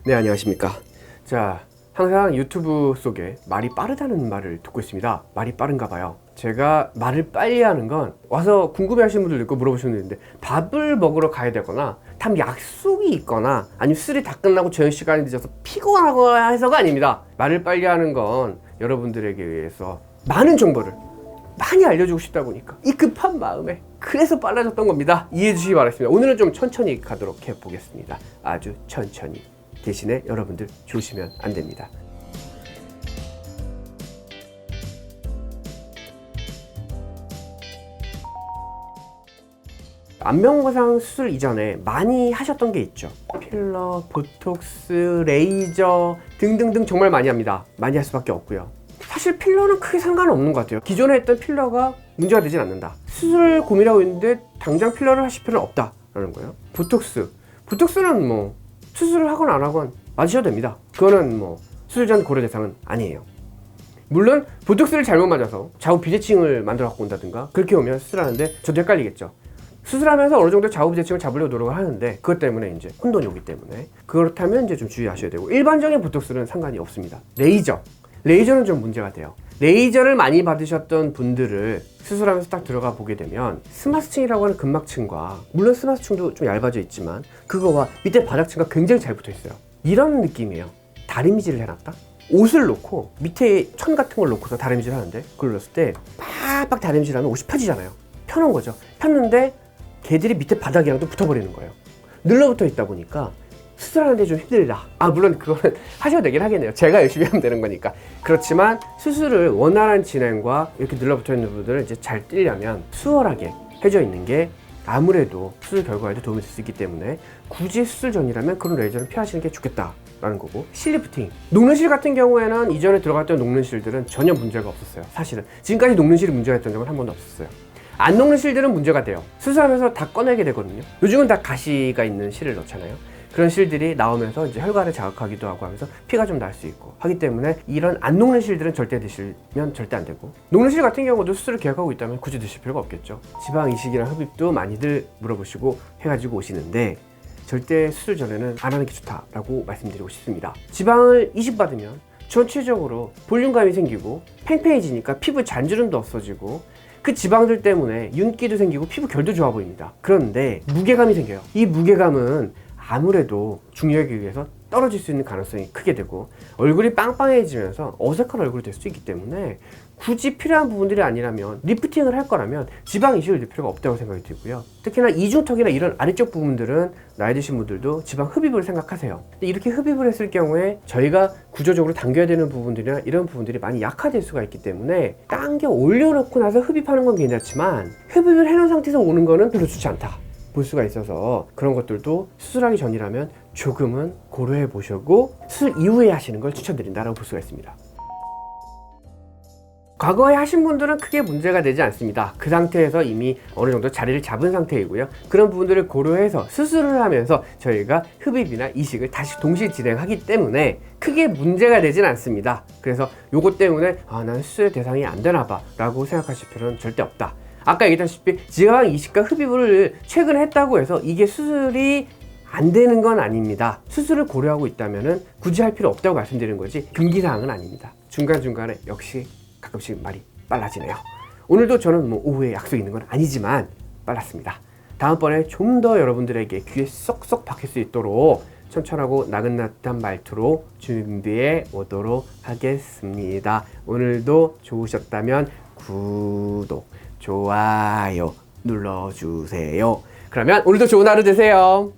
네, 안녕하십니까. 자, 항상 유튜브 속에 말이 빠르다는 말을 듣고 있습니다. 말이 빠른가 봐요. 제가 말을 빨리 하는 건 와서 궁금해 하시는 분들도 있고 물어보시는 분들 있는데, 밥을 먹으러 가야 되거나 다음 약속이 있거나 아니면 술이 다 끝나고 저녁 시간이 늦어서 피곤하거나 해서가 아닙니다. 말을 빨리 하는 건 여러분들에게 의해서 많은 정보를 많이 알려주고 싶다 보니까 이 급한 마음에 그래서 빨라졌던 겁니다. 이해해 주시기 바라겠습니다. 오늘은 좀 천천히 가도록 해보겠습니다. 아주 천천히. 대신에 여러분들 조심하면 안 됩니다. 안면거상 수술 이전에 많이 하셨던 게 있죠. 필러, 보톡스, 레이저 등등등 정말 많이 합니다. 많이 할 수밖에 없고요. 사실 필러는 크게 상관없는 것 같아요. 기존에 했던 필러가 문제가 되진 않는다. 수술 고민하고 있는데 당장 필러를 하실 필요는 없다라는 거예요. 보톡스는 뭐 수술을 하건 안 하건 맞으셔도 됩니다. 그거는 뭐 수술 전 고려 대상은 아니에요. 물론 보톡스를 잘못 맞아서 좌우 비대칭을 만들어 갖고 온다든가 그렇게 오면 수술하는데 저도 헷갈리겠죠. 수술하면서 어느 정도 좌우 비대칭을 잡으려고 노력을 하는데 그것 때문에 이제 혼돈이 오기 때문에 그렇다면 이제 좀 주의하셔야 되고, 일반적인 보톡스는 상관이 없습니다. 레이저는 좀 문제가 돼요. 레이저를 많이 받으셨던 분들을 수술하면서 딱 들어가 보게 되면 스마스층이라고 하는 근막층과, 물론 스마스층도 좀 얇아져 있지만 그거와 밑에 바닥층과 굉장히 잘 붙어 있어요. 이런 느낌이에요. 다리미질을 해놨다? 옷을 놓고 밑에 천 같은 걸 놓고서 다리미질 하는데, 그걸 넣었을 때 빡빡 다리미질 하면 옷이 펴지잖아요. 펴놓은 거죠. 폈는데 걔들이 밑에 바닥이랑도 붙어버리는 거예요. 늘러붙어 있다 보니까 수술하는데 좀 힘들다. 물론 그거는 하셔도 되긴 하겠네요. 제가 열심히 하면 되는 거니까. 그렇지만 수술을 원활한 진행과 이렇게 늘러붙어 있는 부분들을 이제 잘 띄려면 수월하게 해져 있는 게 아무래도 수술 결과에도 도움이 될 수 있기 때문에 굳이 수술 전이라면 그런 레이저를 피하시는 게 좋겠다라는 거고, 실리프팅. 녹는실 같은 경우에는 이전에 들어갔던 녹는실들은 전혀 문제가 없었어요. 사실은 지금까지 녹는실이 문제가 있던 적은 한 번도 없었어요. 안 녹는 실들은 문제가 돼요. 수술하면서 다 꺼내게 되거든요. 요즘은 다 가시가 있는 실을 넣잖아요. 그런 실들이 나오면서 이제 혈관을 자극하기도 하고 하면서 피가 좀 날 수 있고 하기 때문에 이런 안 녹는 실들은 절대 드시면 절대 안 되고, 녹는 실 같은 경우도 수술을 계획하고 있다면 굳이 드실 필요가 없겠죠. 지방 이식이랑 흡입도 많이들 물어보시고 해가지고 오시는데 절대 수술 전에는 안 하는 게 좋다라고 말씀드리고 싶습니다. 지방을 이식받으면 전체적으로 볼륨감이 생기고 팽팽해지니까 피부 잔주름도 없어지고 그 지방들 때문에 윤기도 생기고 피부 결도 좋아 보입니다. 그런데 무게감이 생겨요. 이 무게감은 아무래도 중력에 의해서 떨어질 수 있는 가능성이 크게 되고 얼굴이 빵빵해지면서 어색한 얼굴이 될 수 있기 때문에 굳이 필요한 부분들이 아니라면, 리프팅을 할 거라면 지방 이식을 낼 필요가 없다고 생각이 들고요. 특히나 이중턱이나 이런 아래쪽 부분들은 나이 드신 분들도 지방 흡입을 생각하세요. 근데 이렇게 흡입을 했을 경우에 저희가 구조적으로 당겨야 되는 부분들이나 이런 부분들이 많이 약화될 수가 있기 때문에 당겨 올려놓고 나서 흡입하는 건 괜찮지만 흡입을 해놓은 상태에서 오는 거는 별로 좋지 않다 볼 수가 있어서, 그런 것들도 수술하기 전이라면 조금은 고려해 보시고 수술 이후에 하시는 걸 추천드린다라고 볼 수가 있습니다. 과거에 하신 분들은 크게 문제가 되지 않습니다. 그 상태에서 이미 어느 정도 자리를 잡은 상태이고요. 그런 부분들을 고려해서 수술을 하면서 저희가 흡입이나 이식을 다시 동시에 진행하기 때문에 크게 문제가 되진 않습니다. 그래서 요것 때문에 나는 수술의 대상이 안 되나 봐 라고 생각하실 필요는 절대 없다. 아까 얘기했다시피 지방 이식과 흡입을 최근에 했다고 해서 이게 수술이 안 되는 건 아닙니다. 수술을 고려하고 있다면 굳이 할 필요 없다고 말씀드리는 거지 금기사항은 아닙니다. 중간중간에 역시 가끔씩 말이 빨라지네요. 오늘도 저는 뭐 오후에 약속 있는 건 아니지만 빨랐습니다. 다음번에 좀 더 여러분들에게 귀에 쏙쏙 박힐 수 있도록 천천하고 나긋나긋한 말투로 준비해 오도록 하겠습니다. 오늘도 좋으셨다면 구독, 좋아요 눌러주세요. 그러면 오늘도 좋은 하루 되세요.